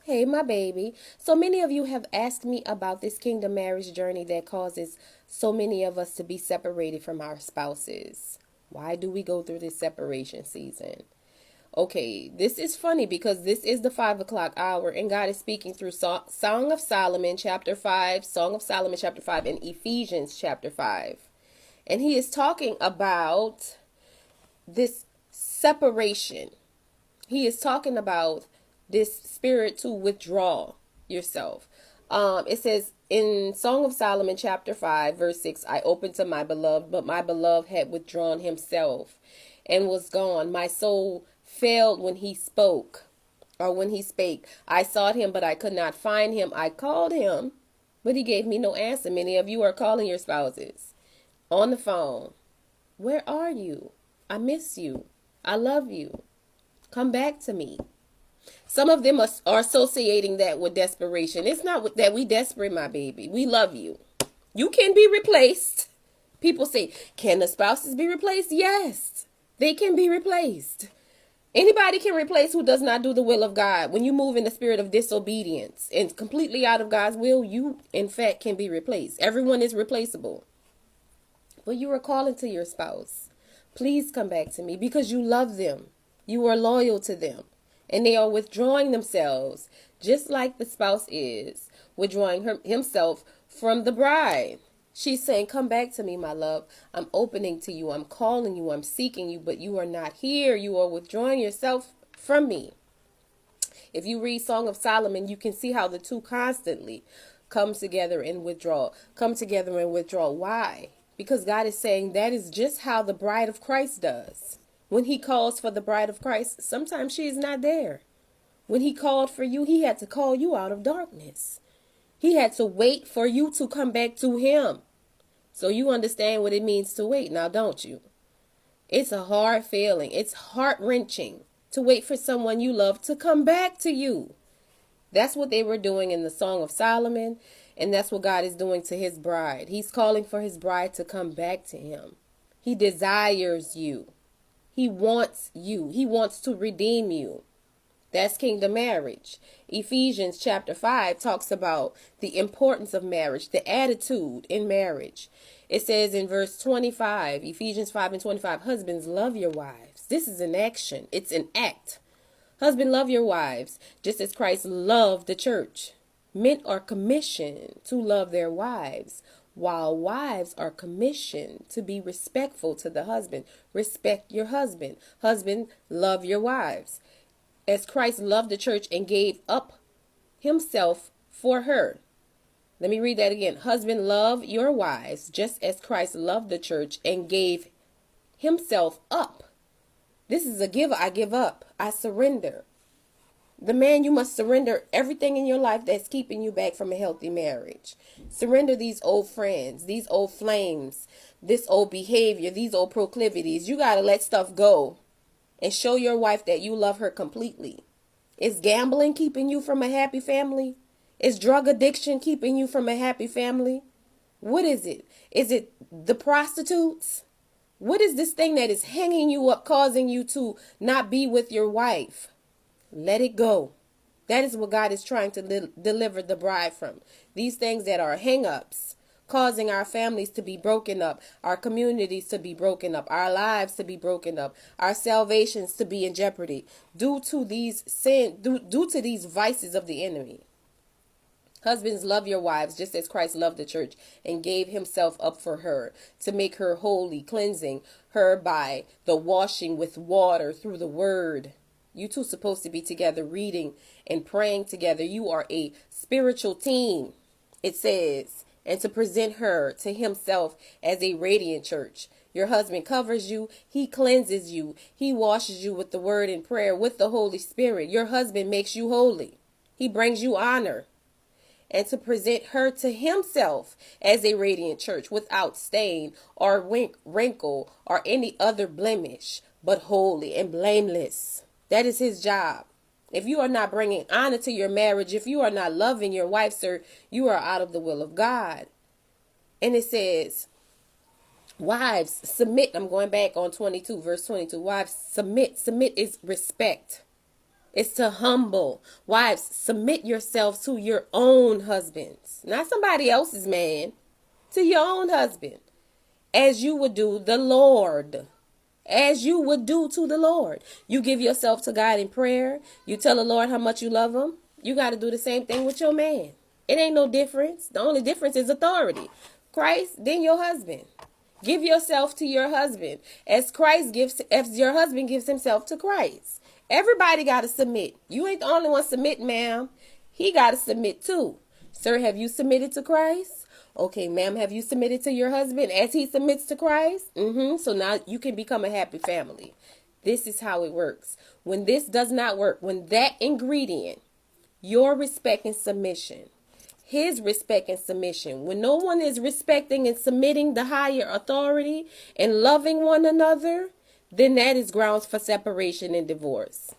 Hey, my baby. So many of you have asked me about this kingdom marriage journey that causes so many of us to be separated from our spouses. Why do we go through this separation season? Okay, this is funny because this is the 5 o'clock hour, and God is speaking through Song of Solomon, chapter 5, Song of Solomon, chapter 5, and Ephesians, chapter 5. And he is talking about this separation. He is talking about this spirit to withdraw yourself. It says in Song of Solomon, chapter 5, verse 6, I opened to my beloved, but my beloved had withdrawn himself and was gone. My soul failed when he spoke, or when he spake. I sought him, but I could not find him. I called him, but he gave me no answer. Many of you are calling your spouses on the phone. Where are you? I miss you. I love you. Come back to me. Some of them are associating that with desperation. It's not that we desperate, my baby. We love you. You can be replaced. People say, can the spouses be replaced? Yes, they can be replaced. Anybody can replace who does not do the will of God. When you move in the spirit of disobedience and completely out of God's will, you, in fact, can be replaced. Everyone is replaceable. But you are calling to your spouse. Please come back to me because you love them. You are loyal to them. And they are withdrawing themselves, just like the spouse is withdrawing himself from the bride. She's saying, come back to me, my love. I'm opening to you. I'm calling you. I'm seeking you, but you are not here. You are withdrawing yourself from me. If you read Song of Solomon, you can see how the two constantly come together and withdraw. Come together and withdraw. Why? Because God is saying that is just how the bride of Christ does. When he calls for the bride of Christ, sometimes she is not there. When he called for you, he had to call you out of darkness. He had to wait for you to come back to him. So you understand what it means to wait now, don't you? It's a hard feeling. It's heart-wrenching to wait for someone you love to come back to you. That's what they were doing in the Song of Solomon, and that's what God is doing to his bride. He's calling for his bride to come back to him. He desires you. He wants you. He wants to redeem you. That's kingdom marriage. Ephesians chapter 5 talks about the importance of marriage, the attitude in marriage. It says in verse 25, Ephesians 5 and 25, husbands, love your wives. This is an action. It's an act. Husband, love your wives, just as Christ loved the church. Men are commissioned to love their wives, while wives are commissioned to be respectful to the husband. Respect your husband. Husband, love your wives. As Christ loved the church and gave up himself for her. Let me read that again. Husband, love your wives, just as Christ loved the church and gave himself up. This is a give. I give up. I surrender. The man, you must surrender everything in your life that's keeping you back from a healthy marriage. Surrender these old friends, these old flames, this old behavior, these old proclivities. You got to let stuff go and show your wife that you love her completely. Is gambling keeping you from a happy family? Is drug addiction keeping you from a happy family? What is it? Is it the prostitutes? What is this thing that is hanging you up, causing you to not be with your wife? Let it go. That is what God is trying to deliver the bride from. These things that are hang-ups, causing our families to be broken up, our communities to be broken up, our lives to be broken up, our salvations to be in jeopardy due to these due to these vices of the enemy. Husbands, love your wives just as Christ loved the church and gave himself up for her to make her holy, cleansing her by the washing with water through the word. You two supposed to be together reading and praying together. You are a spiritual team, it says, and to present her to himself as a radiant church. Your husband covers you. He cleanses you. He washes you with the word and prayer with the Holy Spirit. Your husband makes you holy. He brings you honor. And to present her to himself as a radiant church without stain or wrinkle or any other blemish, but holy and blameless. That is his job. If you are not bringing honor to your marriage, if you are not loving your wife, sir, you are out of the will of God. And it says, wives, submit. I'm going back on 22, verse 22. Wives, submit. Submit is respect. It's to humble. Wives, submit yourselves to your own husbands, not somebody else's man, to your own husband, as you would do the Lord. As you would do to the Lord. You give yourself to God in prayer. You tell the Lord how much you love him. You got to do the same thing with your man. It ain't no difference. The only difference is authority. Christ, then your husband. Give yourself to your husband as your husband gives himself to Christ. Everybody got to submit. You ain't the only one submitting, ma'am. He got to submit too. Sir, have you submitted to Christ? Okay, ma'am, have you submitted to your husband as he submits to Christ? So now you can become a happy family. This is how it works. When this does not work, when that ingredient, your respect and submission, his respect and submission, when no one is respecting and submitting the higher authority and loving one another, then that is grounds for separation and divorce.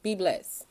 Be blessed.